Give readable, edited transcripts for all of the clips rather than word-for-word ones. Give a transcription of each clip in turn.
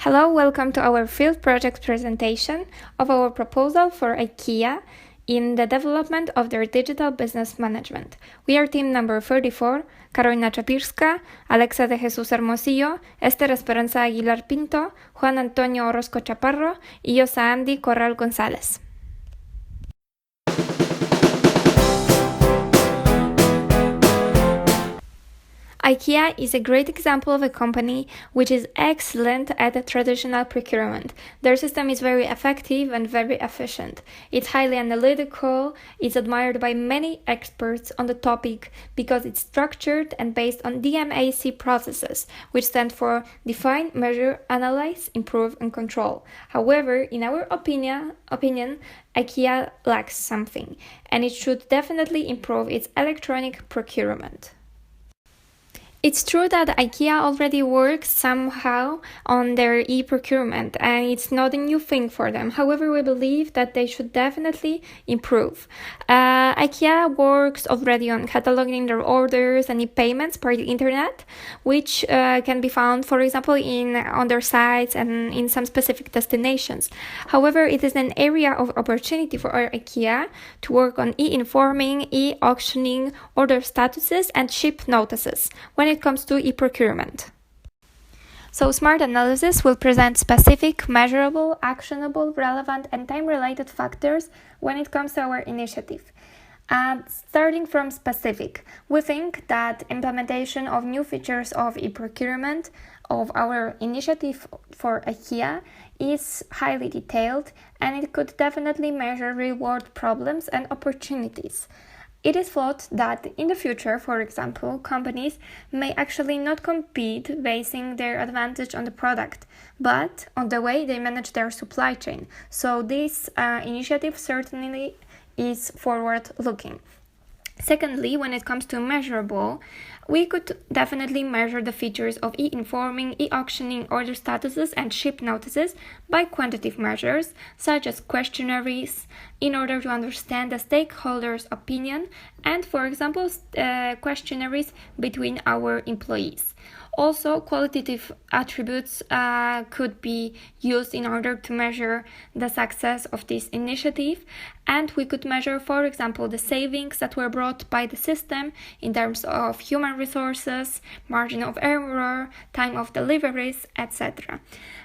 Hello, welcome to our field project presentation of our proposal for IKEA in the development of their digital business management. We are team number 34, Karolina Czapirska, Alexa de Jesus Hermosillo, Esther Esperanza Aguilar Pinto, Juan Antonio Orozco Chaparro y Yosa Andy Corral González. IKEA is a great example of a company which is excellent at traditional procurement. Their system is very effective and very efficient. It's highly analytical, it's admired by many experts on the topic because it's structured and based on DMAC processes, which stand for Define, Measure, Analyze, Improve, and Control. However, in our opinion, IKEA lacks something, and it should definitely improve its electronic procurement. It's true that IKEA already works somehow on their e-procurement, and it's not a new thing for them. However, we believe that they should definitely improve. IKEA works already on cataloging their orders and e-payments per the internet, which can be found, for example, on their sites and in some specific destinations. However, it is an area of opportunity for our IKEA to work on e-informing, e-auctioning, order statuses, and ship notices when it comes to e-procurement. So Smart Analysis will present specific, measurable, actionable, relevant, and time-related factors when it comes to our initiative. Starting from specific, we think that implementation of new features of e-procurement of our initiative for IKEA is highly detailed, and it could definitely measure real-world problems and opportunities. It is thought that in the future, for example, companies may actually not compete basing their advantage on the product, but on the way they manage their supply chain. So this initiative certainly is forward-looking. Secondly, when it comes to measurable, we could definitely measure the features of e-informing, e-auctioning, order statuses, and ship notices by quantitative measures, such as questionnaires, in order to understand the stakeholders' opinion and, for example, questionnaires between our employees. Also, qualitative attributes could be used in order to measure the success of this initiative, and we could measure, for example, the savings that were brought by the system in terms of human resources, margin of error, time of deliveries, etc.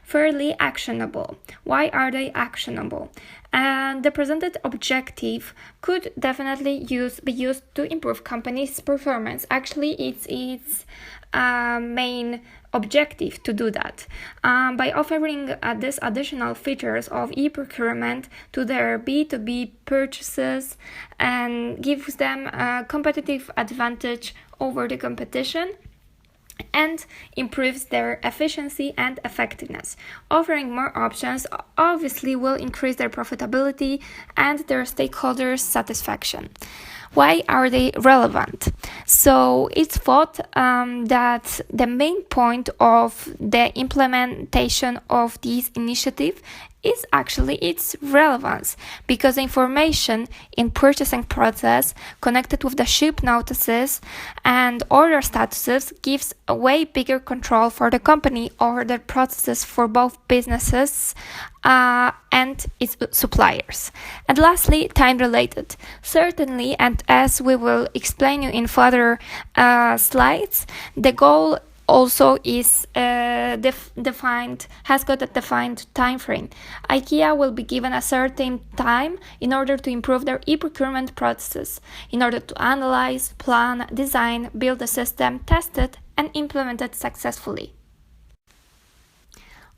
Thirdly, actionable. Why are they actionable? The presented objective could definitely be used to improve companies' performance. Actually, it's main objective to do that by offering these additional features of e-procurement to their B2B purchases and gives them a competitive advantage over the competition and improves their efficiency and effectiveness. Offering more options obviously will increase their profitability and their stakeholders' satisfaction. Why are they relevant? So it's thought that the main point of the implementation of this initiative is actually its relevance, because the information in purchasing process connected with the ship notices and order statuses gives a way bigger control for the company over the processes for both businesses and its suppliers. And lastly, time related. Certainly, and as we will explain you in further slides, the goal also is has got a defined time frame. IKEA will be given a certain time in order to improve their e-procurement processes, in order to analyze, plan, design, build a system, test it, and implement it successfully.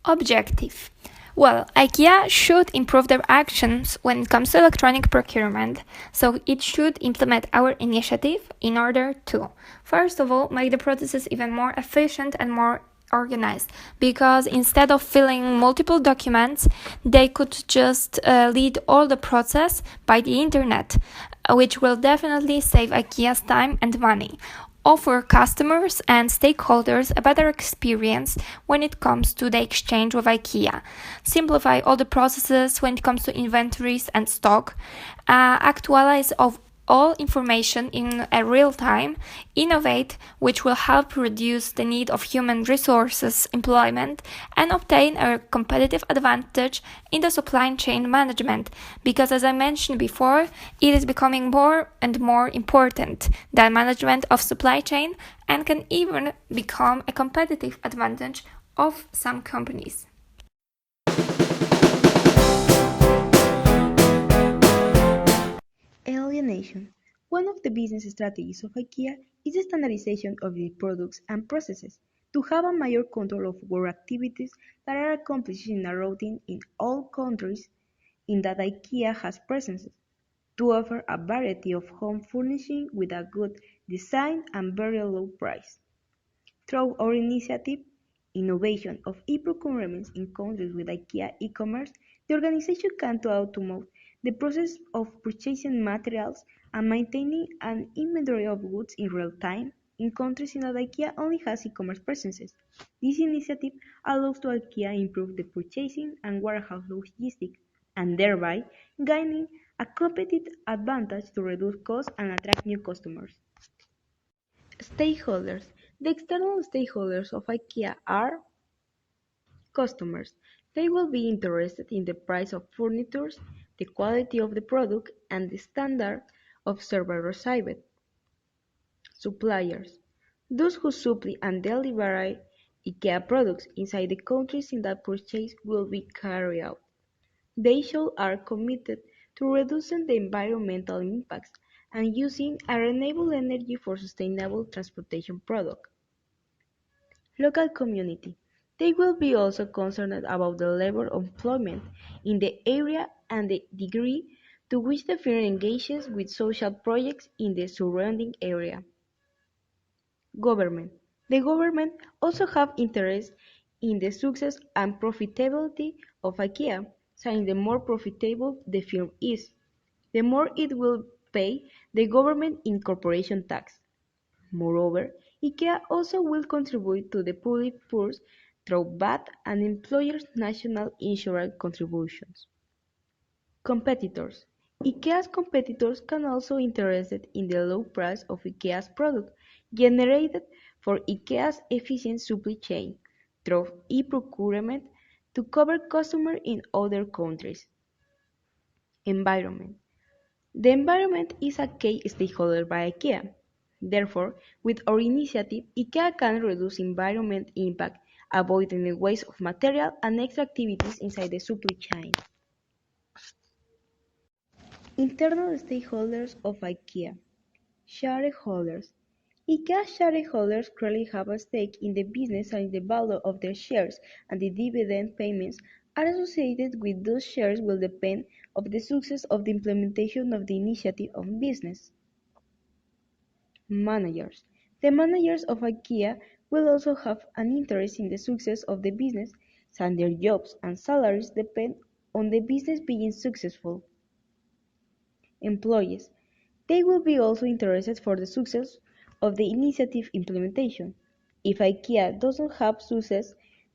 Objective. Well, IKEA should improve their actions when it comes to electronic procurement, so it should implement our initiative in order to, first of all, make the processes even more efficient and more organized, because instead of filling multiple documents, they could just lead all the process by the internet, which will definitely save IKEA's time and money. Offer customers and stakeholders a better experience when it comes to the exchange with IKEA. Simplify all the processes when it comes to inventories and stock. Actualize all information in a real time, innovate, which will help reduce the need of human resources employment, and obtain a competitive advantage in the supply chain management, because as I mentioned before, it is becoming more and more important, the management of supply chain, and can even become a competitive advantage of some companies. Alienation. One of the business strategies of IKEA is the standardization of the products and processes to have a major control of work activities that are accomplished in a routine in all countries in that IKEA has presences, to offer a variety of home furnishing with a good design and very low price. Through our initiative, Innovation of e-procurements in countries with IKEA e-commerce, the organization can to automate the process of purchasing materials and maintaining an inventory of goods in real time in countries in that IKEA only has e-commerce presences. This initiative allows to IKEA improve the purchasing and warehouse logistics, and thereby gaining a competitive advantage to reduce costs and attract new customers. Stakeholders. The external stakeholders of IKEA are customers. They will be interested in the price of furniture, the quality of the product, and the standard of service received. Suppliers. Those who supply and deliver IKEA products inside the countries in that purchase will be carried out. They should are committed to reducing the environmental impacts and using a renewable energy for sustainable transportation products. Local community. They will be also concerned about the level of employment in the area and the degree to which the firm engages with social projects in the surrounding area. Government. The government also have interest in the success and profitability of IKEA, since the more profitable the firm is, the more it will pay the government in corporation tax. Moreover, IKEA also will contribute to the public purse through VAT and employers' national insurance contributions. Competitors. IKEA's competitors can also be interested in the low price of IKEA's product generated for IKEA's efficient supply chain through e-procurement to cover customers in other countries. Environment. The environment is a key stakeholder by IKEA. Therefore, with our initiative, IKEA can reduce environmental impact, avoiding the waste of material and extra activities inside the supply chain. Internal stakeholders of IKEA. Shareholders. IKEA shareholders clearly have a stake in the business, and the value of their shares and the dividend payments are associated with those shares will depend on the success of the implementation of the initiative of business. Managers. The managers of IKEA will also have an interest in the success of the business, since their jobs and salaries depend on the business being successful. Employees. They will be also interested for the success of the initiative implementation. If IKEA doesn't have success,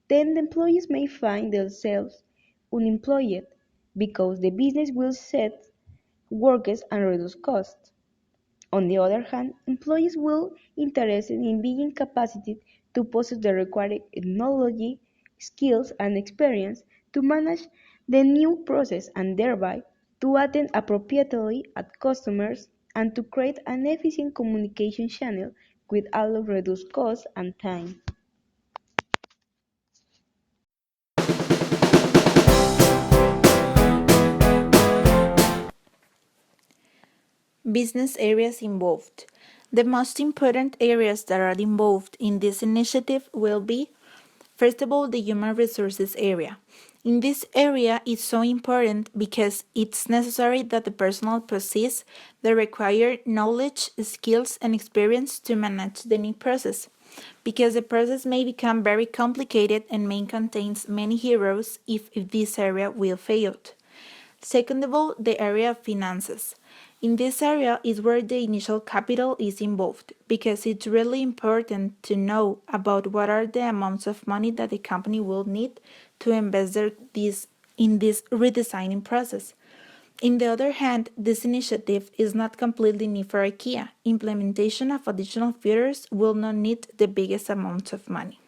then the employees may find themselves unemployed because the business will set workers and reduce costs. On the other hand, employees will be interested in being capacitated to possess the required knowledge, skills, and experience to manage the new process, and thereby to attend appropriately at customers and to create an efficient communication channel with all of reduced costs and time. Business areas involved. The most important areas that are involved in this initiative will be, first of all, the human resources area. In this area, it's so important because it's necessary that the personnel possess the required knowledge, skills, and experience to manage the new process, because the process may become very complicated and may contain many heroes if this area will fail. Second of all, the area of finances. In this area is where the initial capital is involved, because it's really important to know about what are the amounts of money that the company will need to invest in this redesigning process. On the other hand, this initiative is not completely new for IKEA. Implementation of additional features will not need the biggest amounts of money.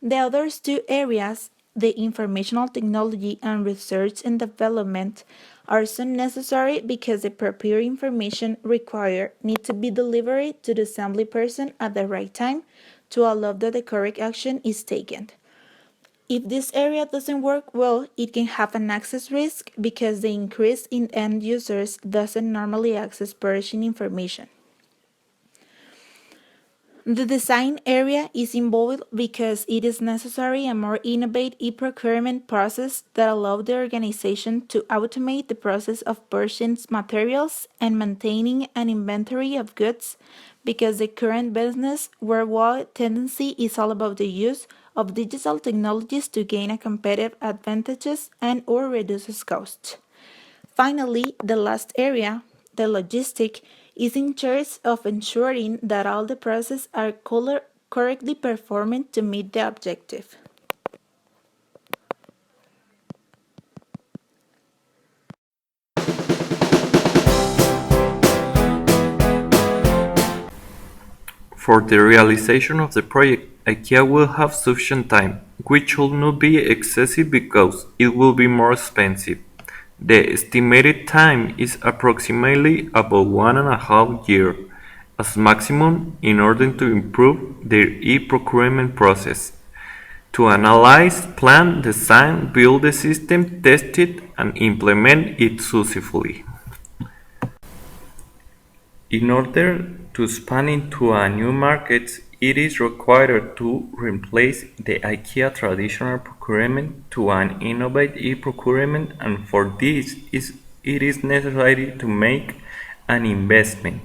The other two areas, the informational technology and research and development, are so necessary because the proper information required need to be delivered to the assembly person at the right time to allow that the correct action is taken. If this area doesn't work well, it can have an access risk because the increase in end users doesn't normally access purchasing information. The design area is involved because it is necessary a more innovative e-procurement process that allows the organization to automate the process of purchasing materials and maintaining an inventory of goods because the current business worldwide tendency is all about the use of digital technologies to gain a competitive advantages and or reduces costs. Finally, the last area, the logistic, is in charge of ensuring that all the processes are correctly performed to meet the objective. For the realization of the project, IKEA will have sufficient time, which should not be excessive because it will be more expensive. The estimated time is approximately about 1.5 years as maximum in order to improve their e-procurement process. To analyze, plan, design, build the system, test it, and implement it successfully. In order to expand into a new market, it is required to replace the IKEA traditional procurement to an innovative e-procurement, and for this it is necessary to make an investment.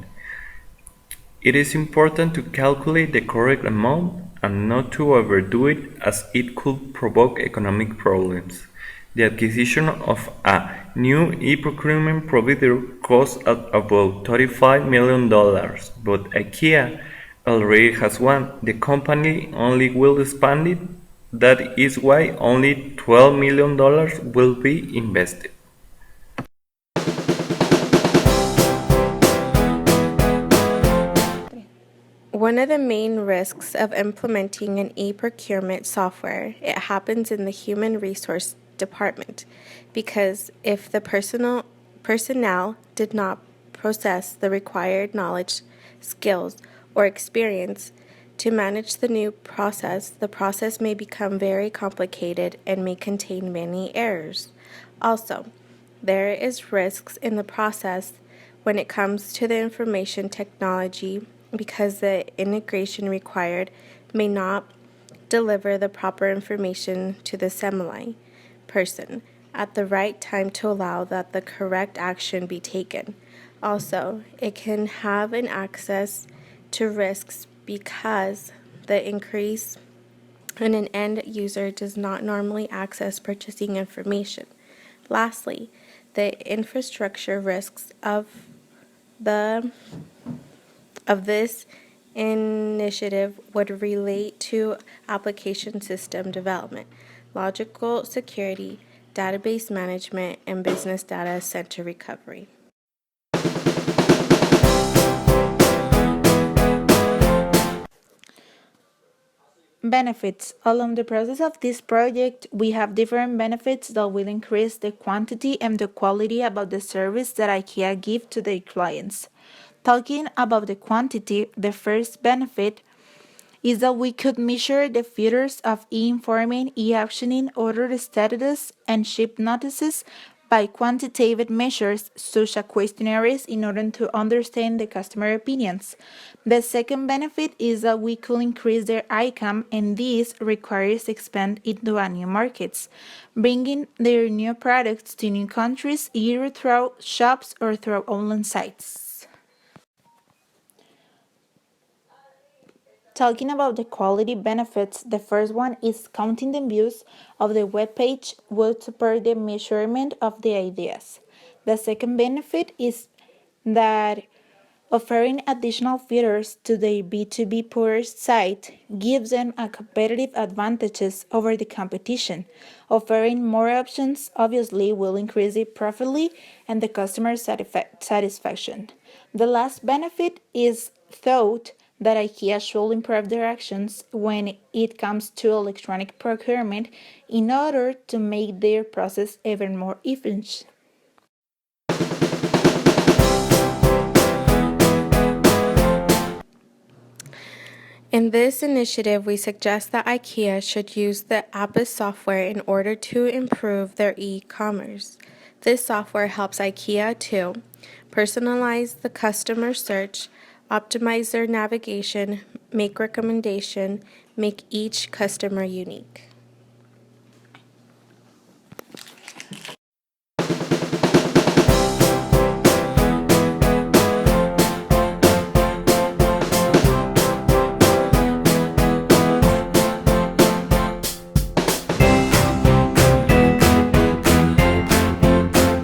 It is important to calculate the correct amount and not to overdo it as it could provoke economic problems. The acquisition of a new e-procurement provider costs about $35 million, but IKEA already has one. The company only will expand it. That is why only $12 million will be invested. One of the main risks of implementing an e-procurement software, it happens in the human resource department because if the personnel did not possess the required knowledge, skills, or experience to manage the process may become very complicated and may contain many errors. Also, there is risks in the process when it comes to the information technology because the integration required may not deliver the proper information to the assembly person at the right time to allow that the correct action be taken. Also, it can have an access to risks because the increase in an end user does not normally access purchasing information. Lastly, the infrastructure risks the of this initiative would relate to application system development, logical security, database management, and business data center recovery. Benefits. Along the process of this project, we have different benefits that will increase the quantity and the quality about the service that IKEA give to their clients. Talking about the quantity, the first benefit is that we could measure the features of e-informing, e-auctioning, order status, and ship notices by quantitative measures such as questionnaires in order to understand the customer opinions. The second benefit is that we could increase their income, and this requires expand into new markets, bringing their new products to new countries either through shops or through online sites. Talking about the quality benefits, the first one is counting the views of the web page will support the measurement of the ideas. The second benefit is that Offering additional features to their B2B porters site gives them a competitive advantages over the competition. Offering more options obviously will increase it profitably and the customer satisfaction. The last benefit is thought that IKEA should improve their actions when it comes to electronic procurement in order to make their process even more efficient. In this initiative, we suggest that IKEA should use the Apis software in order to improve their e-commerce. This software helps IKEA to personalize the customer search, optimize their navigation, make recommendation, make each customer unique.